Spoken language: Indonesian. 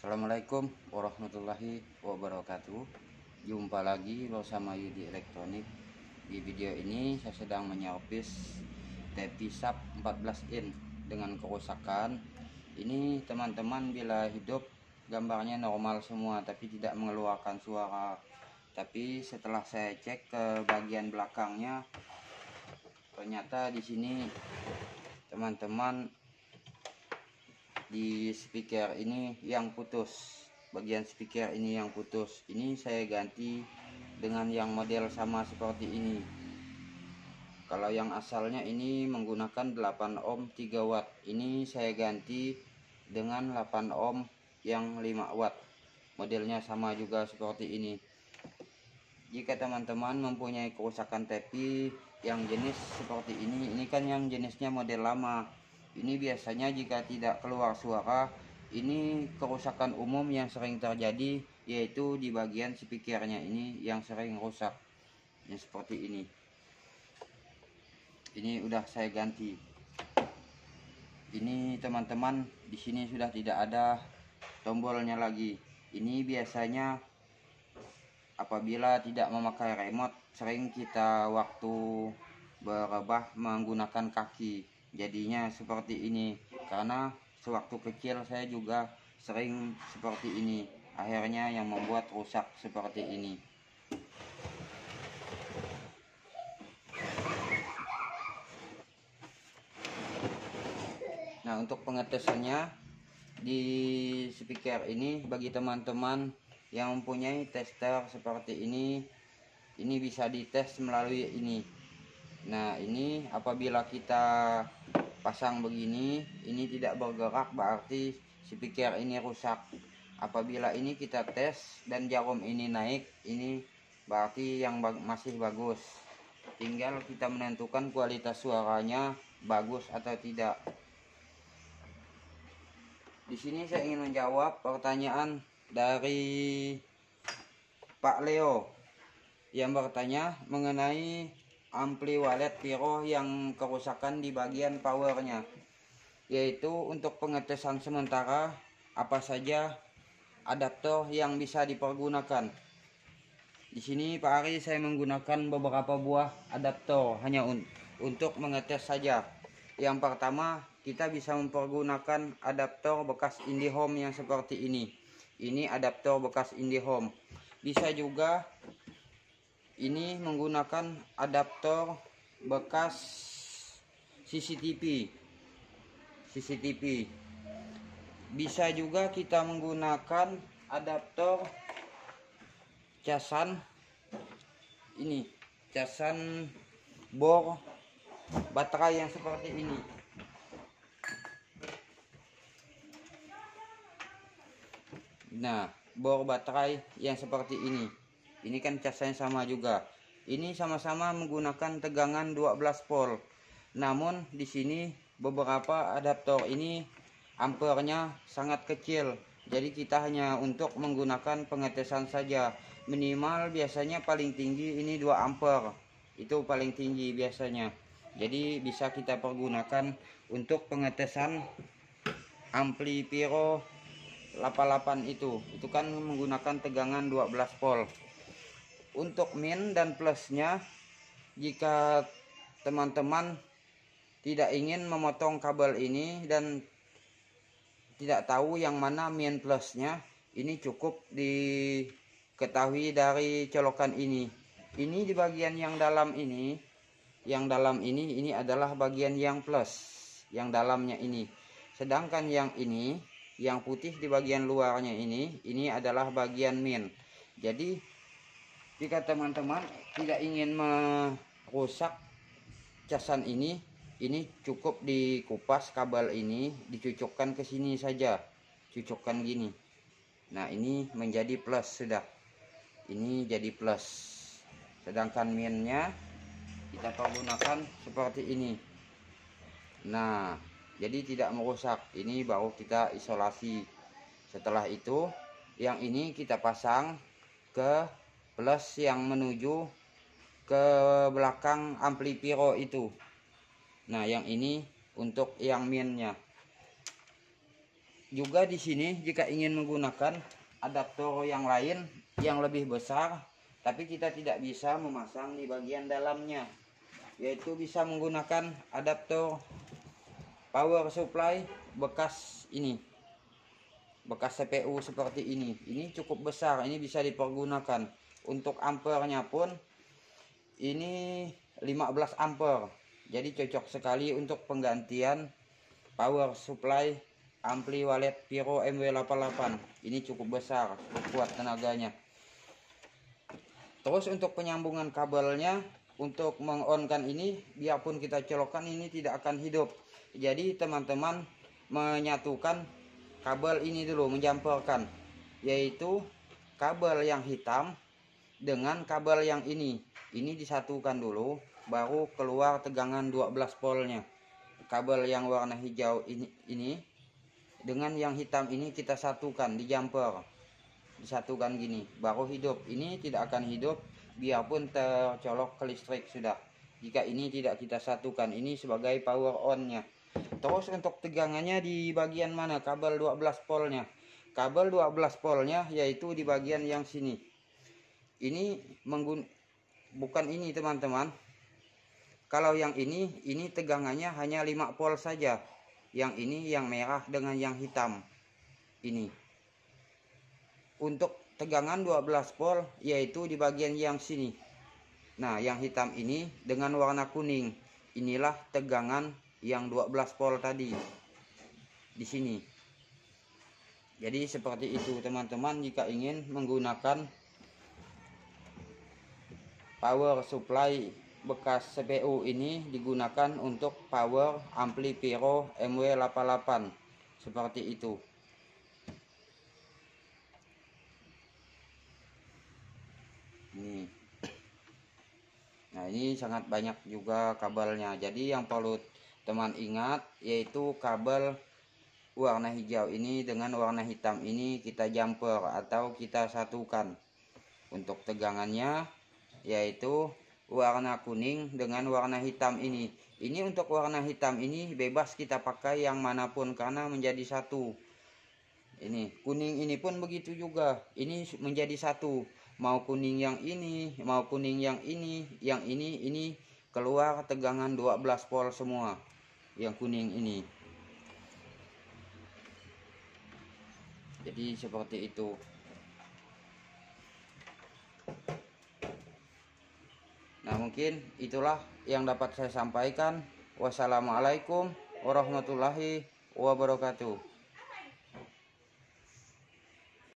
Assalamualaikum warahmatullahi wabarakatuh. Jumpa lagi bersama Yudi Elektronik. Di video ini saya sedang menyervis TV sub 14 in dengan kerusakan. Ini teman-teman, bila hidup gambarnya normal semua tapi tidak mengeluarkan suara. Tapi setelah saya cek ke bagian belakangnya, ternyata di sini teman-teman, di speaker ini yang putus, bagian speaker ini yang putus. Ini saya ganti dengan yang model sama seperti ini. Kalau yang asalnya ini menggunakan 8 ohm 3 watt, ini saya ganti dengan 8 ohm yang 5 watt. Modelnya sama juga seperti ini. Jika teman-teman mempunyai kerusakan TV yang jenis seperti ini kan yang jenisnya model lama. Ini biasanya jika tidak keluar suara, ini kerusakan umum yang sering terjadi, yaitu di bagian speakernya ini yang sering rusak. Yang seperti ini. Ini udah saya ganti. Ini teman-teman, di sini sudah tidak ada tombolnya lagi. Ini biasanya apabila tidak memakai remote, sering kita waktu berubah menggunakan kaki. Jadinya seperti ini, karena sewaktu kecil saya juga sering seperti ini, akhirnya yang membuat rusak seperti ini. Nah, untuk pengetesannya di speaker ini, bagi teman-teman yang mempunyai tester seperti ini bisa dites melalui ini. Nah, ini apabila kita pasang begini, ini tidak bergerak, berarti speaker ini rusak. Apabila ini kita tes dan jarum ini naik, ini berarti yang masih bagus. Tinggal kita menentukan kualitas suaranya bagus atau tidak. Di sini saya ingin menjawab pertanyaan dari Pak Leo yang bertanya mengenai ampli walet Pyro yang kerusakan di bagian powernya, yaitu untuk pengetesan sementara apa saja adaptor yang bisa dipergunakan. Di sini Pak Ari saya menggunakan beberapa buah adaptor hanya untuk mengetes saja. Yang pertama, kita bisa mempergunakan adaptor bekas IndiHome yang seperti ini. Ini adaptor bekas IndiHome. Bisa juga ini menggunakan adaptor bekas CCTV. Bisa juga kita menggunakan adaptor casan ini, casan bor baterai yang seperti ini. Nah, bor baterai yang seperti ini. Ini kan casnya sama juga. Ini sama-sama menggunakan tegangan 12 volt. Namun di sini beberapa adaptor ini ampernya sangat kecil. Jadi kita hanya untuk menggunakan pengetesan saja. Minimal biasanya paling tinggi ini 2 ampere. Itu paling tinggi biasanya. Jadi bisa kita pergunakan untuk pengetesan ampli Pyro 88 itu kan menggunakan tegangan 12 volt. Untuk min dan plusnya, jika teman-teman tidak ingin memotong kabel ini dan tidak tahu yang mana min plusnya, ini cukup diketahui dari colokan ini. Ini di bagian yang dalam ini, ini adalah bagian yang plus, yang dalamnya ini. Sedangkan yang ini, yang putih di bagian luarnya ini adalah bagian min. Jadi jika teman-teman tidak ingin merusak casan ini cukup dikupas kabel ini, dicucukkan ke sini saja, cucukkan gini. Nah, ini menjadi plus sudah. Ini jadi plus. Sedangkan minnya kita pergunakan seperti ini. Nah, jadi tidak merusak. Ini baru kita isolasi. Setelah itu, yang ini kita pasang ke plus yang menuju ke belakang ampli Pyro itu. Nah, yang ini untuk yang minnya. juga di sini jika ingin menggunakan adaptor yang lain yang lebih besar, tapi kita tidak bisa memasang di bagian dalamnya, yaitu bisa menggunakan adaptor power supply bekas ini, bekas CPU seperti ini. Ini cukup besar, ini bisa dipergunakan. Untuk ampernya pun ini 15 ampere, jadi cocok sekali untuk penggantian power supply ampli walet Pyro MW88. Ini cukup besar, cukup kuat tenaganya. Terus untuk penyambungan kabelnya, untuk mengonkan ini, biarpun kita colokkan ini tidak akan hidup. Jadi teman-teman menyatukan kabel ini dulu, menjamperkan, yaitu kabel yang hitam dengan kabel yang ini disatukan dulu, baru keluar tegangan 12 voltnya. Kabel yang warna hijau ini dengan yang hitam ini kita satukan, dijamper, disatukan gini, baru hidup. Ini tidak akan hidup biarpun tercolok ke listrik sudah, jika ini tidak kita satukan. Ini sebagai power on nya. Terus untuk tegangannya di bagian mana kabel 12 voltnya? Kabel 12 voltnya yaitu di bagian yang sini. Ini bukan ini teman-teman. Kalau yang ini tegangannya hanya 5 volt saja. Yang ini yang merah dengan yang hitam ini. Untuk tegangan 12 volt yaitu di bagian yang sini. Nah, yang hitam ini dengan warna kuning. Inilah tegangan yang 12 volt tadi di sini. Jadi seperti itu teman-teman jika ingin menggunakan power supply bekas CPU ini digunakan untuk power ampli Pyro MW88 seperti itu. Nah, ini sangat banyak juga kabelnya. Jadi yang perlu teman ingat yaitu kabel warna hijau ini dengan warna hitam ini kita jumper atau kita satukan. Untuk tegangannya yaitu warna kuning dengan warna hitam ini. Ini untuk warna hitam ini bebas kita pakai yang manapun karena menjadi satu. Ini kuning ini pun begitu juga. Ini menjadi satu. Mau kuning yang ini, mau kuning yang ini keluar tegangan 12 volt semua. Yang kuning ini. Jadi seperti itu. Nah, mungkin itulah yang dapat saya sampaikan. Wassalamualaikum warahmatullahi wabarakatuh.